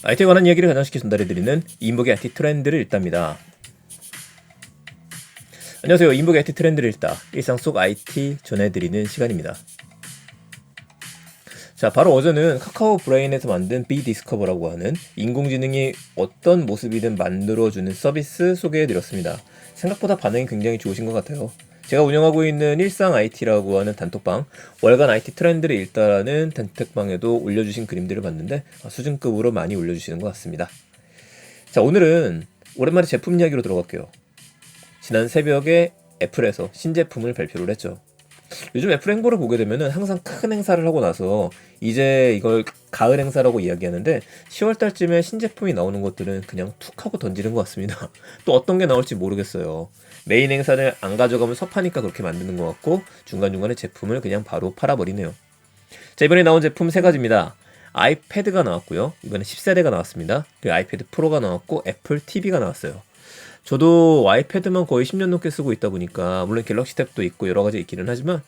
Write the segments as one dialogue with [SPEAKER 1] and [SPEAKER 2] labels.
[SPEAKER 1] IT에 관한 이야기를 가장 쉽게 전달해드리는 이인복의 IT 트렌드를 읽답니다. 안녕하세요. 이인복의 IT 트렌드를 읽다. 일상 속 IT 전해드리는 시간입니다. 자, 바로 어제는 카카오 브레인에서 만든 비디스커버라고 하는 인공지능이 어떤 모습이든 만들어주는 서비스 소개해드렸습니다. 생각보다 반응이 굉장히 좋으신 것 같아요. 제가 운영하고 있는 일상 IT라고 하는 단톡방, 월간 IT 트렌드를 읽다라는 단톡방에도 올려주신 그림들을 봤는데 수준급으로 많이 올려주시는 것 같습니다. 자, 오늘은 오랜만에 제품 이야기로 들어갈게요. 지난 새벽에 애플에서 신제품을 발표를 했죠. 요즘 애플 행보를 보게 되면은 항상 큰 행사를 하고 나서 이제 이걸 가을 행사라고 이야기하는데 10월 달쯤에 신제품이 나오는 것들은 그냥 툭 하고 던지는 것 같습니다. 또 어떤 게 나올지 모르겠어요. 메인 행사를 안 가져가면 섭하니까 그렇게 만드는 것 같고 중간중간에 제품을 그냥 바로 팔아버리네요. 자, 이번에 나온 제품 세 가지입니다. 아이패드가 나왔고요. 이번에 10세대가 나왔습니다. 그리고 아이패드 프로가 나왔고 애플 TV가 나왔어요. 저도 아이패드만 거의 10년 넘게 쓰고 있다 보니까 물론 갤럭시 탭도 있고 여러 가지 있기는 하지만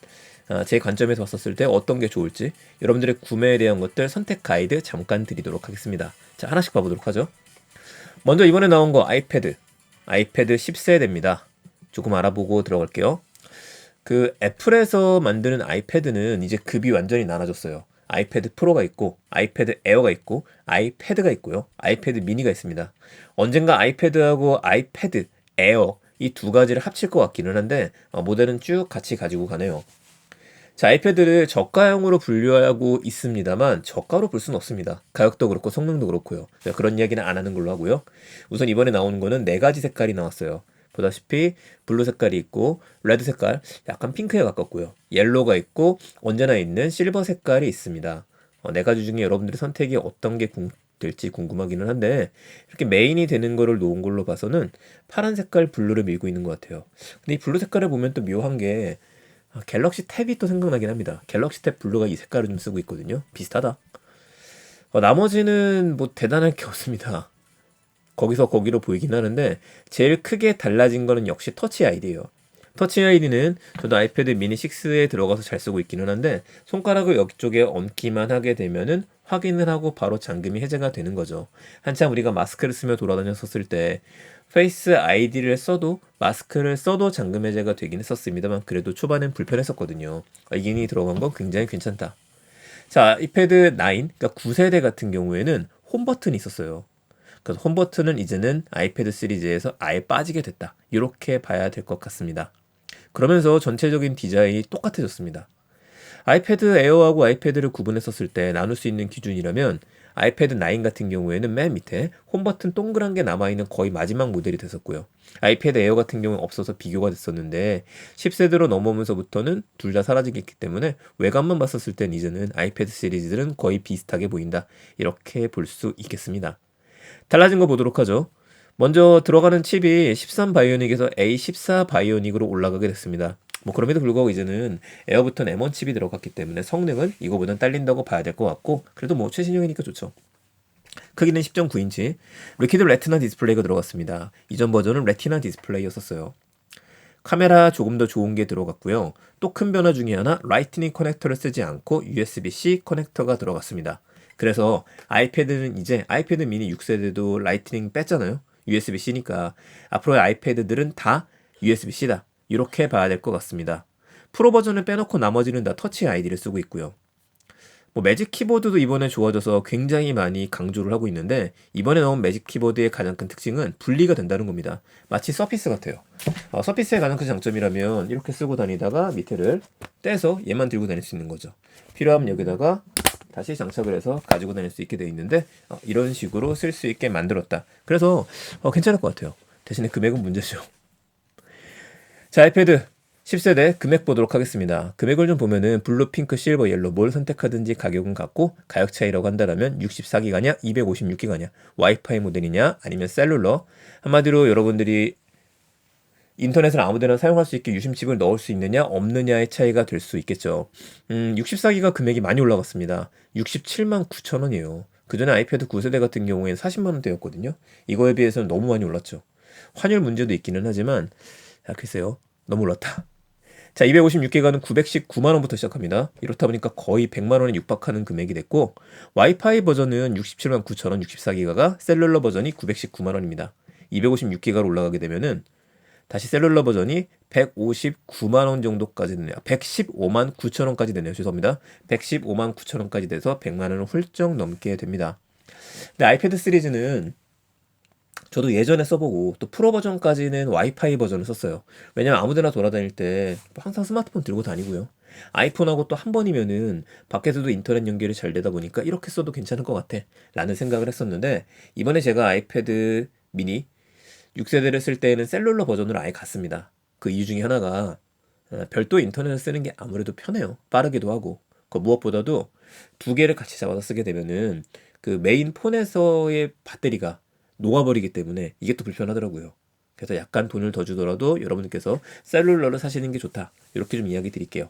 [SPEAKER 1] 제 관점에서 봤었을 때 어떤 게 좋을지 여러분들의 구매에 대한 것들 선택 가이드 잠깐 드리도록 하겠습니다. 자, 하나씩 봐보도록 하죠. 먼저 이번에 나온 거 아이패드 10세대입니다. 조금 알아보고 들어갈게요. 그 애플에서 만드는 아이패드는 이제 급이 완전히 나눠졌어요. 아이패드 프로가 있고 아이패드 에어가 있고 아이패드가 있고요. 아이패드 미니가 있습니다. 언젠가 아이패드하고 아이패드 에어 이 두 가지를 합칠 것 같기는 한데 모델은 쭉 같이 가지고 가네요. 자, 아이패드를 저가형으로 분류하고 있습니다만 저가로 볼 수는 없습니다. 가격도 그렇고 성능도 그렇고요. 그런 이야기는 안 하는 걸로 하고요. 우선 이번에 나오는 거는 네 가지 색깔이 나왔어요. 보다시피 블루 색깔이 있고 레드 색깔 약간 핑크에 가깝고요. 옐로우가 있고 언제나 있는 실버 색깔이 있습니다. 네 가지 중에 여러분들의 선택이 어떤 게 될지 궁금하기는 한데 이렇게 메인이 되는 거를 놓은 걸로 봐서는 파란 색깔 블루를 밀고 있는 것 같아요. 근데 이 블루 색깔을 보면 또 묘한 게 갤럭시 탭이 또 생각나긴 합니다. 갤럭시 탭 블루가 이 색깔을 좀 쓰고 있거든요. 비슷하다. 나머지는 뭐 대단할 게 없습니다. 거기서 거기로 보이긴 하는데 제일 크게 달라진 거는 역시 터치 아이디예요. 터치 아이디는 저도 아이패드 미니 6에 들어가서 잘 쓰고 있기는 한데 손가락을 여기쪽에 얹기만 하게 되면은 확인을 하고 바로 잠금이 해제가 되는 거죠. 한참 우리가 마스크를 쓰며 돌아다녔었을 때 페이스 아이디를 써도 마스크를 써도 잠금 해제가 되긴 했었습니다만 그래도 초반엔 불편했었거든요. 이 기능이 들어간 건 굉장히 괜찮다. 자, 아이패드 9, 그러니까 9세대 같은 경우에는 홈 버튼이 있었어요. 그래서 홈 버튼은 이제는 아이패드 시리즈에서 아예 빠지게 됐다. 이렇게 봐야 될 것 같습니다. 그러면서 전체적인 디자인이 똑같아졌습니다. 아이패드 에어하고 아이패드를 구분했었을 때 나눌 수 있는 기준이라면 아이패드 9 같은 경우에는 맨 밑에 홈 버튼 동그란 게 남아있는 거의 마지막 모델이 됐었고요. 아이패드 에어 같은 경우는 없어서 비교가 됐었는데 10세대로 넘어오면서부터는 둘 다 사라지기 때문에 외관만 봤었을 땐 이제는 아이패드 시리즈들은 거의 비슷하게 보인다. 이렇게 볼 수 있겠습니다. 달라진 거 보도록 하죠. 먼저 들어가는 칩이 13 바이오닉에서 A14 바이오닉으로 올라가게 됐습니다. 뭐 그럼에도 불구하고 이제는 에어부터는 M1 칩이 들어갔기 때문에 성능은 이거보단 딸린다고 봐야 될 것 같고 그래도 뭐 최신형이니까 좋죠. 크기는 10.9인치 리퀴드 레티나 디스플레이가 들어갔습니다. 이전 버전은 레티나 디스플레이였었어요. 카메라 조금 더 좋은 게 들어갔고요. 또 큰 변화 중에 하나 라이트닝 커넥터를 쓰지 않고 USB-C 커넥터가 들어갔습니다. 그래서 아이패드는 이제 아이패드 미니 6세대도 라이트닝 뺐잖아요. USB-C니까 앞으로의 아이패드들은 다 USB-C다. 이렇게 봐야 될 것 같습니다. 프로 버전을 빼놓고 나머지는 다 터치 아이디를 쓰고 있고요. 뭐 매직 키보드도 이번에 좋아져서 굉장히 많이 강조를 하고 있는데 이번에 나온 매직 키보드의 가장 큰 특징은 분리가 된다는 겁니다. 마치 서피스 같아요. 서피스의 가장 큰 장점이라면 이렇게 쓰고 다니다가 밑에를 떼서 얘만 들고 다닐 수 있는 거죠. 필요하면 여기다가 다시 장착을 해서 가지고 다닐 수 있게 되어 있는데 이런 식으로 쓸 수 있게 만들었다. 그래서 괜찮을 것 같아요. 대신에 금액은 문제죠. 자, 아이패드 10세대 금액 보도록 하겠습니다. 금액을 좀 보면은 블루, 핑크, 실버, 옐로 뭘 선택하든지 가격은 같고 가격 차이라고 한다면 64기가냐 256기가냐 와이파이 모델이냐 아니면 셀룰러 한마디로 여러분들이 인터넷을 아무데나 사용할 수 있게 유심칩을 넣을 수 있느냐 없느냐의 차이가 될 수 있겠죠. 64기가 금액이 많이 올라갔습니다. 67만 9천 원이에요. 그전에 아이패드 9세대 같은 경우에는 40만 원대였거든요. 이거에 비해서는 너무 많이 올랐죠. 환율 문제도 있기는 하지만 글쎄요. 너무 올랐다. 자, 256기가는 919만 원부터 시작합니다. 이렇다 보니까 거의 100만 원에 육박하는 금액이 됐고, 와이파이 버전은 67만 9천 원, 64기가가 셀룰러 버전이 919만 원입니다. 256기가로 올라가게 되면은 다시 셀룰러 버전이 159만 원 정도까지 되네요. 115만 9천 원까지 되네요. 죄송합니다. 115만 9천 원까지 돼서 100만 원을 훌쩍 넘게 됩니다. 근데 아이패드 시리즈는 저도 예전에 써보고 또 프로 버전까지는 와이파이 버전을 썼어요. 왜냐면 아무데나 돌아다닐 때 항상 스마트폰 들고 다니고요. 아이폰하고 또 한 번이면은 밖에서도 인터넷 연결이 잘 되다 보니까 이렇게 써도 괜찮을 것 같아 라는 생각을 했었는데, 이번에 제가 아이패드 미니 6세대를 쓸 때에는 셀룰러 버전으로 아예 갔습니다. 그 이유 중에 하나가 별도 인터넷을 쓰는 게 아무래도 편해요. 빠르기도 하고. 그 무엇보다도 두 개를 같이 잡아서 쓰게 되면은 그 메인 폰에서의 배터리가 녹아버리기 때문에 이게 또 불편하더라고요. 그래서 약간 돈을 더 주더라도 여러분들께서 셀룰러를 사시는 게 좋다. 이렇게 좀 이야기 드릴게요.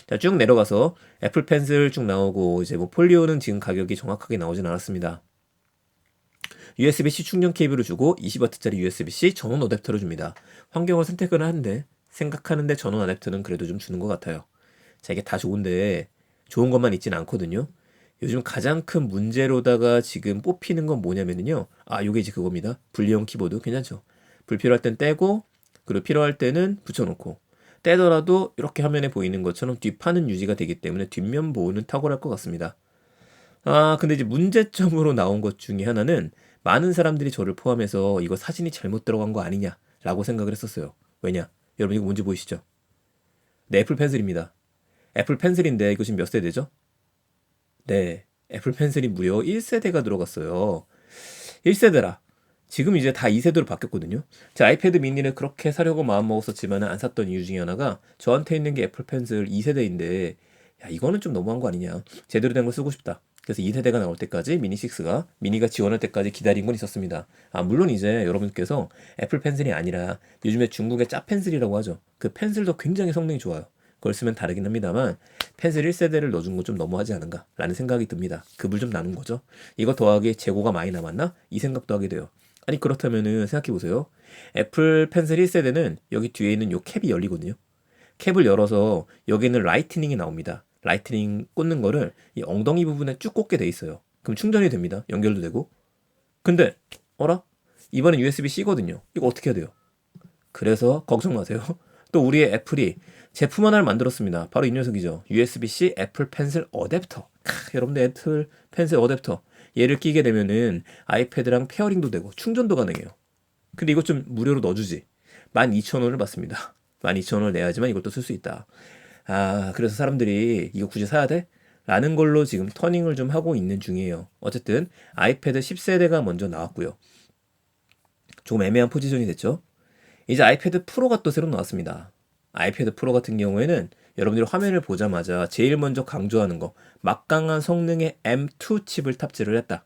[SPEAKER 1] 자, 쭉 내려가서 애플 펜슬 쭉 나오고, 이제 뭐 폴리오는 지금 가격이 정확하게 나오진 않았습니다. USB-C 충전 케이블을 주고 20W짜리 USB-C 전원 어댑터를 줍니다. 환경을 선택을 하는데 생각하는데 전원 어댑터는 그래도 좀 주는 것 같아요. 자, 이게 다 좋은데 좋은 것만 있진 않거든요. 요즘 가장 큰 문제로다가 지금 뽑히는 건 뭐냐면요. 요게 이제 그겁니다. 분리형 키보드 괜찮죠? 불필요할 땐 떼고, 그리고 필요할 때는 붙여놓고, 떼더라도 이렇게 화면에 보이는 것처럼 뒷판은 유지가 되기 때문에 뒷면 보호는 탁월할 것 같습니다. 근데 이제 문제점으로 나온 것 중에 하나는, 많은 사람들이 저를 포함해서 이거 사진이 잘못 들어간 거 아니냐라고 생각을 했었어요. 왜냐? 여러분 이거 뭔지 보이시죠? 네, 애플 펜슬입니다. 애플 펜슬인데 이거 지금 몇 세대죠? 네, 애플 펜슬이 무려 1세대가 들어갔어요. 1세대라. 지금 이제 다 2세대로 바뀌었거든요. 제 아이패드 미니를 그렇게 사려고 마음먹었었지만 안 샀던 이유 중에 하나가, 저한테 있는 게 애플 펜슬 2세대인데 야, 이거는 좀 너무한 거 아니냐. 제대로 된 걸 쓰고 싶다. 그래서 2세대가 나올 때까지 미니가 지원할 때까지 기다린 건 있었습니다. 물론 이제 여러분께서 애플 펜슬이 아니라 요즘에 중국의 짜 펜슬이라고 하죠. 그 펜슬도 굉장히 성능이 좋아요. 그걸 쓰면 다르긴 합니다만 펜슬 1세대를 넣어준 건 좀 너무하지 않은가 라는 생각이 듭니다. 급을 좀 나눈 거죠. 이거 더하기 재고가 많이 남았나? 이 생각도 하게 돼요. 아니 그렇다면은 생각해보세요. 애플 펜슬 1세대는 여기 뒤에 있는 요 캡이 열리거든요. 캡을 열어서 여기는 라이트닝이 나옵니다. 라이트닝 꽂는 거를 이 엉덩이 부분에 쭉 꽂게 돼 있어요. 그럼 충전이 됩니다. 연결도 되고. 근데 어라? 이번엔 USB-C거든요. 이거 어떻게 해야 돼요? 그래서 걱정 마세요. 또 우리의 애플이 제품 하나를 만들었습니다. 바로 이 녀석이죠. USB-C 애플 펜슬 어댑터. 여러분들 애플 펜슬 어댑터. 얘를 끼게 되면은 아이패드랑 페어링도 되고 충전도 가능해요. 근데 이것 좀 무료로 넣어주지. 12,000원을 받습니다. 12,000원을 내야지만 이것도 쓸 수 있다. 그래서 사람들이 이거 굳이 사야 돼? 라는 걸로 지금 터닝을 좀 하고 있는 중이에요. 어쨌든 아이패드 10세대가 먼저 나왔고요. 조금 애매한 포지션이 됐죠. 이제 아이패드 프로가 또 새로 나왔습니다. 아이패드 프로 같은 경우에는 여러분들이 화면을 보자마자 제일 먼저 강조하는 거, 막강한 성능의 M2 칩을 탑재를 했다.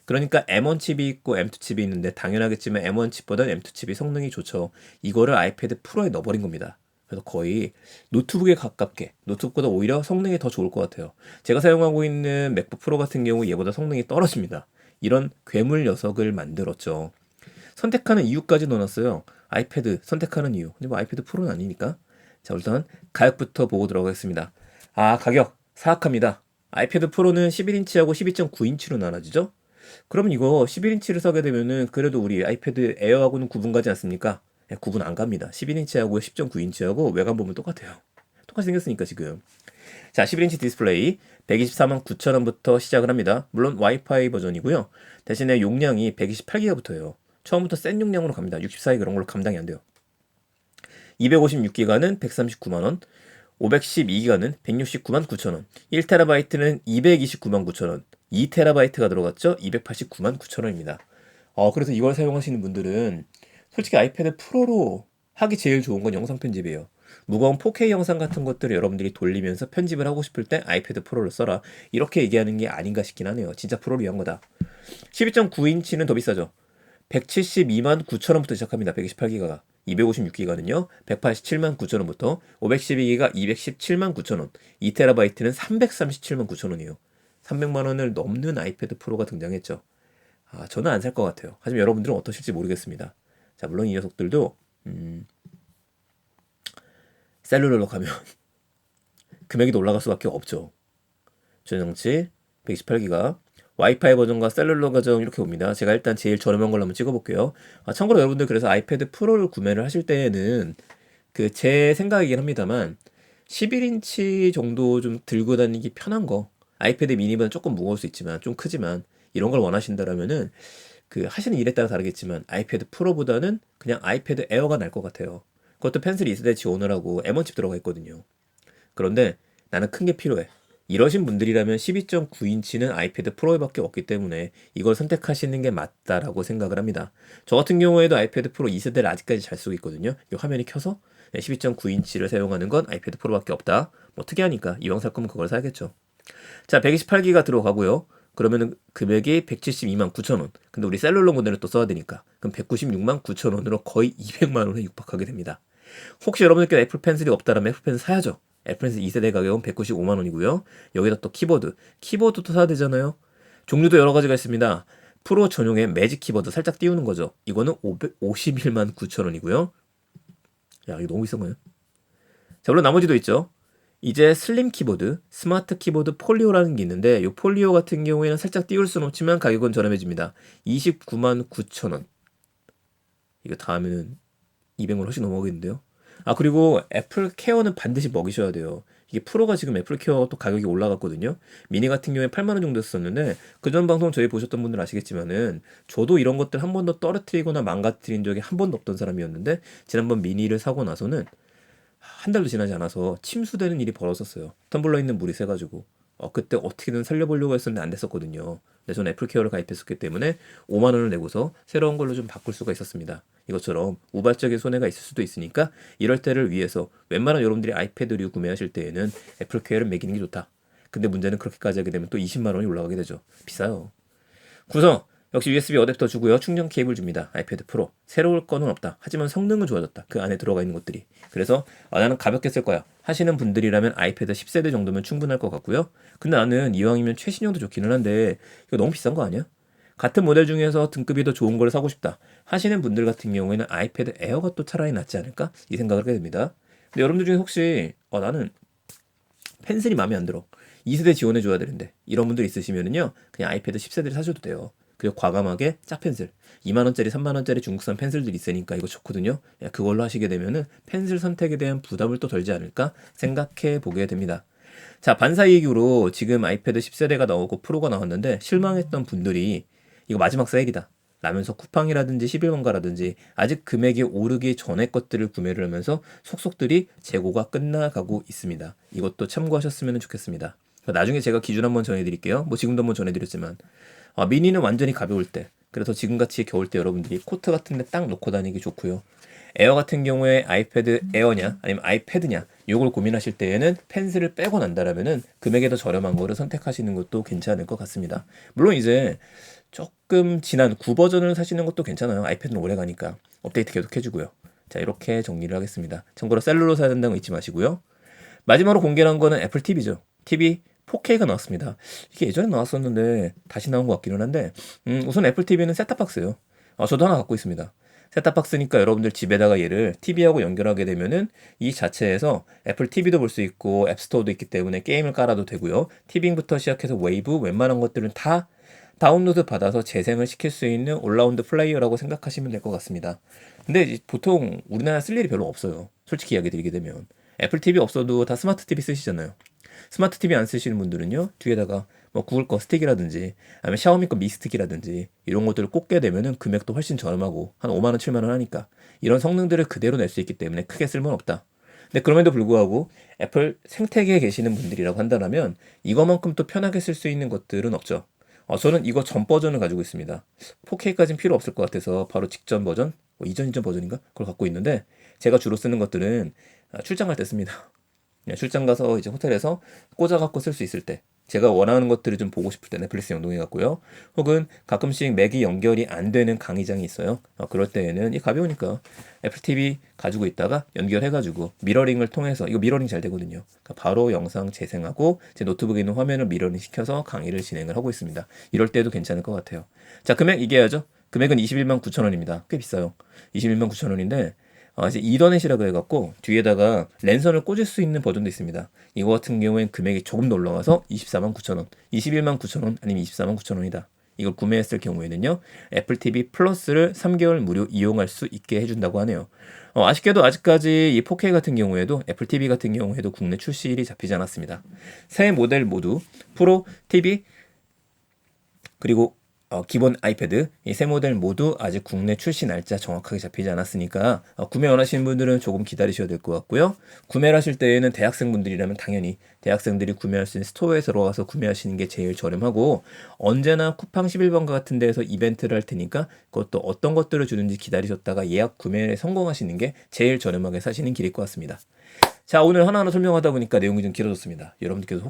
[SPEAKER 1] 그러니까 M1 칩이 있고 M2 칩이 있는데 당연하겠지만 M1 칩보다 M2 칩이 성능이 좋죠. 이거를 아이패드 프로에 넣어버린 겁니다. 그래서 거의 노트북에 가깝게, 노트북보다 오히려 성능이 더 좋을 것 같아요. 제가 사용하고 있는 맥북 프로 같은 경우 얘보다 성능이 떨어집니다. 이런 괴물 녀석을 만들었죠. 선택하는 이유까지 넣어놨어요. 아이패드 선택하는 이유. 근데 뭐 아이패드 프로는 아니니까. 자, 우선 가격부터 보고 들어가겠습니다. 가격 사악합니다. 아이패드 프로는 11인치하고 12.9인치로 나눠지죠? 그러면 이거 11인치를 사게 되면은 그래도 우리 아이패드 에어하고는 구분 가지 않습니까? 구분 안 갑니다. 11인치하고 10.9인치하고 외관 보면 똑같아요. 똑같이 생겼으니까 지금. 자, 11인치 디스플레이 124만 9천 원부터 시작을 합니다. 물론 와이파이 버전이고요. 대신에 용량이 128기가부터예요. 처음부터 센 용량으로 갑니다. 64기 그런 걸로 감당이 안 돼요. 256기가는 139만 원, 512기가는 169만 9천 원, 1TB는 229만 9천 원, 2TB가 들어갔죠? 289만 9천 원입니다. 그래서 이걸 사용하시는 분들은 솔직히 아이패드 프로로 하기 제일 좋은 건 영상 편집이에요. 무거운 4K 영상 같은 것들을 여러분들이 돌리면서 편집을 하고 싶을 때 아이패드 프로를 써라. 이렇게 얘기하는 게 아닌가 싶긴 하네요. 진짜 프로를 위한 거다. 12.9인치는 더 비싸죠. 172만 9천 원부터 시작합니다. 128기가가. 256기가는요. 187만 9천 원부터, 512기가 217만 9천 원, 2TB는 337만 9천 원이에요. 300만 원을 넘는 아이패드 프로가 등장했죠. 저는 안 살 것 같아요. 하지만 여러분들은 어떠실지 모르겠습니다. 자, 물론 이 녀석들도 셀룰러로 가면 금액이 더 올라갈 수밖에 없죠. 전용치 128기가 와이파이 버전과 셀룰러 버전 이렇게 옵니다. 제가 일단 제일 저렴한 걸로 한번 찍어볼게요. 참고로 여러분들 그래서 아이패드 프로를 구매를 하실 때에는 그 제 생각이긴 합니다만 11인치 정도 좀 들고 다니기 편한 거, 아이패드 미니보다 조금 무거울 수 있지만 좀 크지만 이런 걸 원하신다라면은 그 하시는 일에 따라 다르겠지만 아이패드 프로보다는 그냥 아이패드 에어가 날 것 같아요. 그것도 펜슬 2세대 지원을 하고 M1칩 들어가 있거든요. 그런데 나는 큰 게 필요해. 이러신 분들이라면 12.9인치는 아이패드 프로에밖에 없기 때문에 이걸 선택하시는 게 맞다라고 생각을 합니다. 저 같은 경우에도 아이패드 프로 2세대를 아직까지 잘 쓰고 있거든요. 이 화면이 켜서 12.9인치를 사용하는 건 아이패드 프로밖에 없다. 뭐 특이하니까 이왕 살 거면 그걸 사야겠죠. 자, 128기가 들어가고요. 그러면은 금액이 172만 9천 원. 근데 우리 셀룰러 모델을 또 써야 되니까 그럼 196만 9천 원으로 거의 200만 원에 육박하게 됩니다. 혹시 여러분들께 애플 펜슬이 없다라면 애플 펜슬 사야죠. 애플 펜슬 2세대 가격은 195만 원이고요. 여기다 또 키보드도 사야 되잖아요. 종류도 여러 가지가 있습니다. 프로 전용의 매직 키보드 살짝 띄우는 거죠. 이거는 551만 9천 원이고요. 야, 이거 너무 비싼 거예요. 자, 물론 나머지도 있죠. 이제 슬림 키보드, 스마트 키보드 폴리오라는 게 있는데 이 폴리오 같은 경우에는 살짝 띄울 수는 없지만 가격은 저렴해집니다. 29만 9천 원. 이거 다 하면은 200만 원 훨씬 넘어가겠는데요. 그리고 애플 케어는 반드시 먹이셔야 돼요. 이게 프로가 지금 애플 케어 또 가격이 올라갔거든요. 미니 같은 경우에 8만 원 정도 썼는데 그전 방송 저희 보셨던 분들 아시겠지만은 저도 이런 것들 한 번도 떨어뜨리거나 망가뜨린 적이 한 번도 없던 사람이었는데 지난번 미니를 사고 나서는 한 달도 지나지 않아서 침수되는 일이 벌어졌어요. 텀블러 있는 물이 새가지고 그때 어떻게든 살려보려고 했었는데 안 됐었거든요. 근데 저는 애플케어를 가입했었기 때문에 5만 원을 내고서 새로운 걸로 좀 바꿀 수가 있었습니다. 이것처럼 우발적인 손해가 있을 수도 있으니까 이럴 때를 위해서 웬만한 여러분들이 아이패드류 구매하실 때에는 애플케어를 매기는 게 좋다. 근데 문제는 그렇게까지 하게 되면 또 20만 원이 올라가게 되죠. 비싸요. 구성 역시 USB 어댑터 주고요. 충전 케이블 줍니다. 아이패드 프로. 새로울 거는 없다. 하지만 성능은 좋아졌다. 그 안에 들어가 있는 것들이. 그래서 나는 가볍게 쓸 거야 하시는 분들이라면 아이패드 10세대 정도면 충분할 것 같고요. 근데 나는 이왕이면 최신형도 좋기는 한데 이거 너무 비싼 거 아니야? 같은 모델 중에서 등급이 더 좋은 걸 사고 싶다 하시는 분들 같은 경우에는 아이패드 에어가 또 차라리 낫지 않을까? 이 생각을 하게 됩니다. 근데 여러분들 중에 혹시 나는 펜슬이 마음에 안 들어. 2세대 지원해 줘야 되는데 이런 분들 있으시면은요. 그냥 아이패드 10세대를 사셔도 돼요. 그리고 과감하게 짝펜슬 2만원짜리 3만원짜리 중국산 펜슬들이 있으니까 이거 좋거든요. 그걸로 하시게 되면은 펜슬 선택에 대한 부담을 또 덜지 않을까 생각해 보게 됩니다. 자, 반사이익으로 지금 아이패드 10세대가 나오고 프로가 나왔는데 실망했던 분들이 이거 마지막 세일이다 라면서 쿠팡이라든지 11번가라든지 아직 금액이 오르기 전에 것들을 구매를 하면서 속속들이 재고가 끝나가고 있습니다. 이것도 참고하셨으면 좋겠습니다. 나중에 제가 기준 한번 전해드릴게요. 뭐 지금도 한번 전해드렸지만 미니는 완전히 가벼울 때, 그래서 지금같이 겨울 때 여러분들이 코트 같은 데 딱 놓고 다니기 좋고요. 에어 같은 경우에 아이패드 에어냐 아니면 아이패드냐 요걸 고민하실 때에는 펜슬을 빼고 난다라면은 금액이 더 저렴한 거를 선택하시는 것도 괜찮을 것 같습니다. 물론 이제 조금 지난 9버전을 사시는 것도 괜찮아요. 아이패드는 오래 가니까 업데이트 계속 해주고요. 자, 이렇게 정리를 하겠습니다. 참고로 셀룰로 사야 된다는 거 잊지 마시고요. 마지막으로 공개한 거는 애플 TV죠. TV 4K가 나왔습니다. 이게 예전에 나왔었는데 다시 나온 것 같기는 한데 우선 애플 TV는 셋탑박스예요. 저도 하나 갖고 있습니다. 셋탑박스니까 여러분들 집에다가 얘를 TV하고 연결하게 되면은 이 자체에서 애플 TV도 볼 수 있고 앱스토어도 있기 때문에 게임을 깔아도 되고요. 티빙부터 시작해서 웨이브 웬만한 것들은 다 다운로드 받아서 재생을 시킬 수 있는 올라운드 플레이어라고 생각하시면 될 것 같습니다. 근데 보통 우리나라 쓸 일이 별로 없어요. 솔직히 이야기 드리게 되면 애플 TV 없어도 다 스마트 TV 쓰시잖아요. 스마트 TV 안 쓰시는 분들은요, 뒤에다가 뭐 구글 거 스틱이라든지 아니면 샤오미 거 미스틱이라든지 이런 것들을 꽂게 되면은 금액도 훨씬 저렴하고 한 5만 원, 7만 원 하니까 이런 성능들을 그대로 낼 수 있기 때문에 크게 쓸모는 없다. 근데 그럼에도 불구하고 애플 생태계에 계시는 분들이라고 한다면 이거만큼 또 편하게 쓸 수 있는 것들은 없죠. 저는 이거 전 버전을 가지고 있습니다. 4K까지는 필요 없을 것 같아서 바로 직전 버전, 이전 버전인가? 그걸 갖고 있는데 제가 주로 쓰는 것들은 출장 갈 때 씁니다. 출장 가서 이제 호텔에서 꽂아 갖고 쓸 수 있을 때 제가 원하는 것들을 좀 보고 싶을 때 넷플릭스 연동해 갖고요. 혹은 가끔씩 맥이 연결이 안 되는 강의장이 있어요. 그럴 때에는 이 가벼우니까 애플 TV 가지고 있다가 연결해 가지고 미러링을 통해서 이거 미러링 잘 되거든요. 그러니까 바로 영상 재생하고 제 노트북에 있는 화면을 미러링 시켜서 강의를 진행을 하고 있습니다. 이럴 때도 괜찮을 것 같아요. 자, 금액 얘기해야죠. 금액은 21만 9천 원입니다. 꽤 비싸요. 21만 9천 원인데 이제 이더넷이라고 해갖고 뒤에다가 랜선을 꽂을 수 있는 버전도 있습니다. 이거 같은 경우엔 금액이 조금 더 올라가서 249,000원, 219,000원 아니면 249,000원이다. 이걸 구매했을 경우에는요, 애플 TV 플러스를 3개월 무료 이용할 수 있게 해준다고 하네요. 아쉽게도 아직까지 이 4K 같은 경우에도 애플 TV 같은 경우에도 국내 출시일이 잡히지 않았습니다. 새 모델 모두 프로 TV 그리고 기본 아이패드 이 세 모델 모두 아직 국내 출시 날짜 정확하게 잡히지 않았으니까 구매 원하시는 분들은 조금 기다리셔야 될 것 같고요. 구매를 하실 때에는 대학생분들이라면 당연히 대학생들이 구매할 수 있는 스토어에 들어가서 구매하시는 게 제일 저렴하고, 언제나 쿠팡 11번가 같은 데에서 이벤트를 할 테니까 그것도 어떤 것들을 주는지 기다리셨다가 예약 구매에 성공하시는 게 제일 저렴하게 사시는 길일 것 같습니다. 자, 오늘 하나하나 설명하다 보니까 내용이 좀 길어졌습니다. 여러분들께서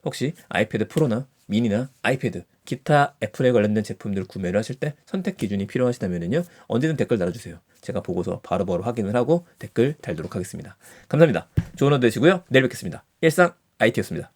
[SPEAKER 1] 혹시 아이패드 프로나 미니나 아이패드 기타 애플에 관련된 제품들 구매를 하실 때 선택 기준이 필요하시다면요, 언제든 댓글 달아주세요. 제가 보고서 바로바로 확인을 하고 댓글 달도록 하겠습니다. 감사합니다. 좋은 하루 되시고요. 내일 뵙겠습니다. 일상 IT였습니다.